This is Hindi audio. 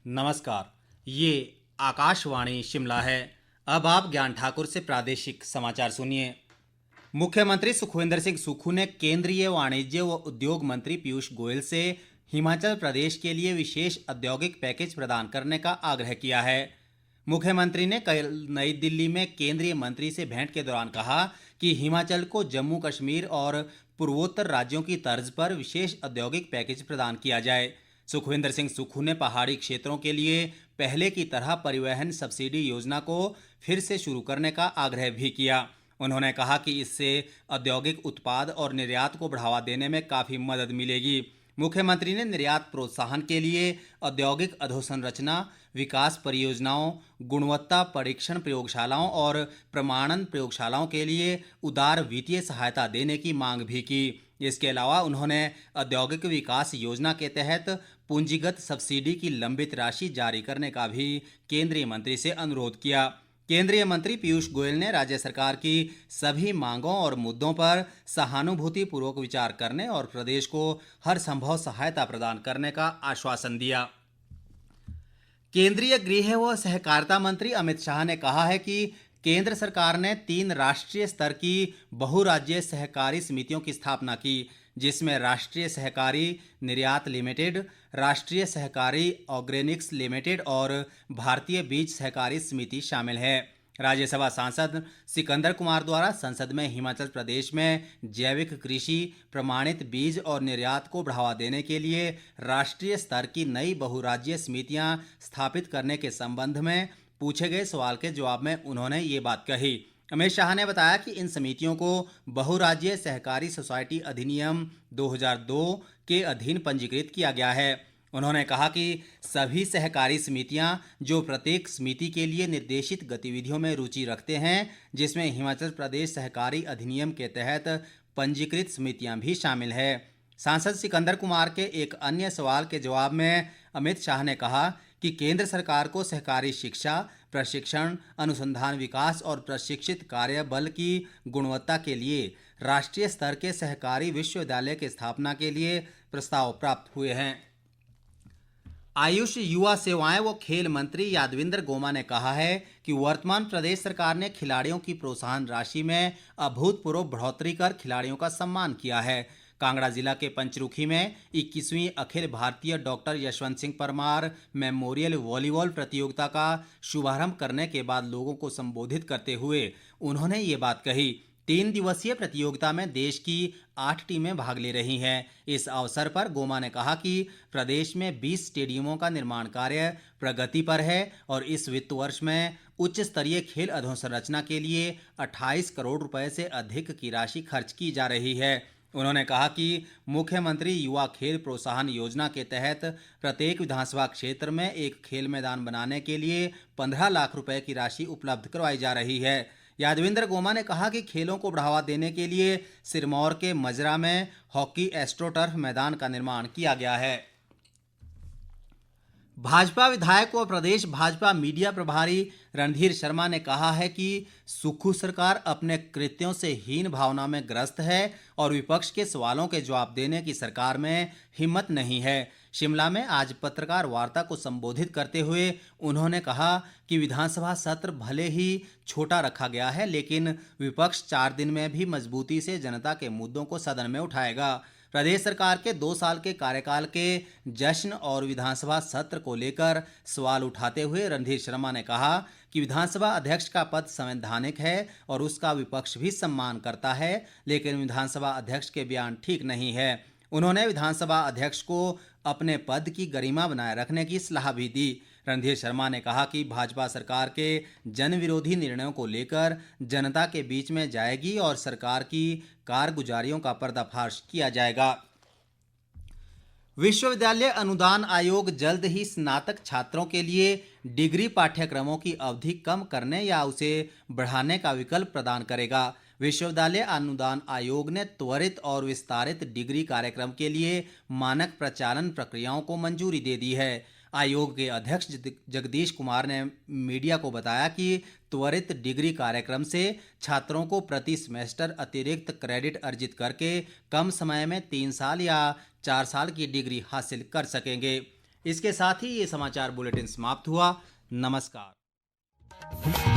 नमस्कार। ये आकाशवाणी शिमला है। अब आप ज्ञान ठाकुर से प्रादेशिक समाचार सुनिए। मुख्यमंत्री सुखविंदर सिंह सुक्खू ने केंद्रीय वाणिज्य व उद्योग मंत्री पीयूष गोयल से हिमाचल प्रदेश के लिए विशेष औद्योगिक पैकेज प्रदान करने का आग्रह किया है। मुख्यमंत्री ने कल नई दिल्ली में केंद्रीय मंत्री से भेंट के दौरान कहा कि हिमाचल को जम्मू कश्मीर और पूर्वोत्तर राज्यों की तर्ज पर विशेष औद्योगिक पैकेज प्रदान किया जाए। सुखविंदर सिंह सुक्खू ने पहाड़ी क्षेत्रों के लिए पहले की तरह परिवहन सब्सिडी योजना को फिर से शुरू करने का आग्रह भी किया। उन्होंने कहा कि इससे औद्योगिक उत्पाद और निर्यात को बढ़ावा देने में काफ़ी मदद मिलेगी। मुख्यमंत्री ने निर्यात प्रोत्साहन के लिए औद्योगिक अधोसंरचना विकास परियोजनाओं, गुणवत्ता परीक्षण प्रयोगशालाओं और प्रमाणन प्रयोगशालाओं के लिए उदार वित्तीय सहायता देने की मांग भी की। इसके अलावा उन्होंने औद्योगिक विकास योजना के तहत पूंजीगत सब्सिडी की लंबित राशि जारी करने का भी केंद्रीय मंत्री से अनुरोध किया। केंद्रीय मंत्री पीयूष गोयल ने राज्य सरकार की सभी मांगों और मुद्दों पर सहानुभूतिपूर्वक विचार करने और प्रदेश को हर संभव सहायता प्रदान करने का आश्वासन दिया। केंद्रीय गृह व सहकारिता मंत्री अमित शाह ने कहा है कि केंद्र सरकार ने 3 राष्ट्रीय स्तर की बहुराज्यीय सहकारी समितियों की स्थापना की, जिसमें राष्ट्रीय सहकारी निर्यात लिमिटेड, राष्ट्रीय सहकारी ऑर्गेनिक्स लिमिटेड और भारतीय बीज सहकारी समिति शामिल है। राज्यसभा सांसद सिकंदर कुमार द्वारा संसद में हिमाचल प्रदेश में जैविक कृषि, प्रमाणित बीज और निर्यात को बढ़ावा देने के लिए राष्ट्रीय स्तर की नई बहुराज्यीय समितियां स्थापित करने के संबंध में पूछे गए सवाल के जवाब में उन्होंने ये बात कही। अमित शाह ने बताया कि इन समितियों को बहुराज्यीय सहकारी सोसाइटी अधिनियम 2002 के अधीन पंजीकृत किया गया है। उन्होंने कहा कि सभी सहकारी समितियां जो प्रत्येक समिति के लिए निर्देशित गतिविधियों में रुचि रखते हैं, जिसमें हिमाचल प्रदेश सहकारी अधिनियम के तहत पंजीकृत समितियां भी शामिल है। सांसद सिकंदर कुमार के एक अन्य सवाल के जवाब में अमित शाह ने कहा कि केंद्र सरकार को सहकारी शिक्षा, प्रशिक्षण, अनुसंधान विकास और प्रशिक्षित कार्य बल की गुणवत्ता के लिए राष्ट्रीय स्तर के सहकारी विश्वविद्यालय की स्थापना के लिए प्रस्ताव प्राप्त हुए हैं। आयुष, युवा सेवाएं व खेल मंत्री यादविंद्र गोमा ने कहा है कि वर्तमान प्रदेश सरकार ने खिलाड़ियों की प्रोत्साहन राशि में अभूतपूर्व बढ़ोतरी कर खिलाड़ियों का सम्मान किया है। कांगड़ा जिला के पंचरुखी में 21वीं Akhil Bharatiya doctor Yashwant Singh Parmar memorial volleyball प्रतियोगिता का शुभारंभ करने के बाद लोगों को संबोधित करते हुए उन्होंने ये बात कही। 3 दिवसीय प्रतियोगिता में देश की 8 टीमें भाग ले रही हैं। इस अवसर पर गोमा ने कहा कि प्रदेश में 20 स्टेडियमों का निर्माण कार्य प्रगति पर है और इस वित्त वर्ष में उच्च स्तरीय खेल अधोसंरचना के लिए 28 करोड़ रुपए से अधिक की राशि खर्च की जा रही है। उन्होंने कहा कि मुख्यमंत्री युवा खेल प्रोत्साहन योजना के तहत प्रत्येक विधानसभा क्षेत्र में एक खेल मैदान बनाने के लिए 15 लाख रुपए की राशि उपलब्ध करवाई जा रही है। यादविंद्र गोमा ने कहा कि खेलों को बढ़ावा देने के लिए सिरमौर के मजरा में हॉकी एस्ट्रोटर्फ मैदान का निर्माण किया गया है। भाजपा विधायक व प्रदेश भाजपा मीडिया प्रभारी रणधीर शर्मा ने कहा है कि सुक्खू सरकार अपने कृत्यों से हीन भावना में ग्रस्त है और विपक्ष के सवालों के जवाब देने की सरकार में हिम्मत नहीं है। शिमला में आज पत्रकार वार्ता को संबोधित करते हुए उन्होंने कहा कि विधानसभा सत्र भले ही छोटा रखा गया है, लेकिन विपक्ष 4 दिन में भी मजबूती से जनता के मुद्दों को सदन में उठाएगा। प्रदेश सरकार के 2 साल के कार्यकाल के जश्न और विधानसभा सत्र को लेकर सवाल उठाते हुए रणधीर शर्मा ने कहा कि विधानसभा अध्यक्ष का पद संवैधानिक है और उसका विपक्ष भी सम्मान करता है, लेकिन विधानसभा अध्यक्ष के बयान ठीक नहीं है। उन्होंने विधानसभा अध्यक्ष को अपने पद की गरिमा बनाए रखने की सलाह भी दी। रणधीर शर्मा ने कहा कि भाजपा सरकार के जन विरोधी निर्णयों को लेकर जनता के बीच में जाएगी और सरकार की कारगुजारियों का पर्दाफाश किया जाएगा। विश्वविद्यालय अनुदान आयोग जल्द ही स्नातक छात्रों के लिए डिग्री पाठ्यक्रमों की अवधि कम करने या उसे बढ़ाने का विकल्प प्रदान करेगा। विश्वविद्यालय अनुदान आयोग ने त्वरित और विस्तारित डिग्री कार्यक्रम के लिए मानक प्रचालन प्रक्रियाओं को मंजूरी दे दी है। आयोग के अध्यक्ष जगदीश कुमार ने मीडिया को बताया कि त्वरित डिग्री कार्यक्रम से छात्रों को प्रति सेमेस्टर अतिरिक्त क्रेडिट अर्जित करके कम समय में 3 साल या 4 साल की डिग्री हासिल कर सकेंगे। इसके साथ ही ये समाचार बुलेटिन समाप्त हुआ। नमस्कार।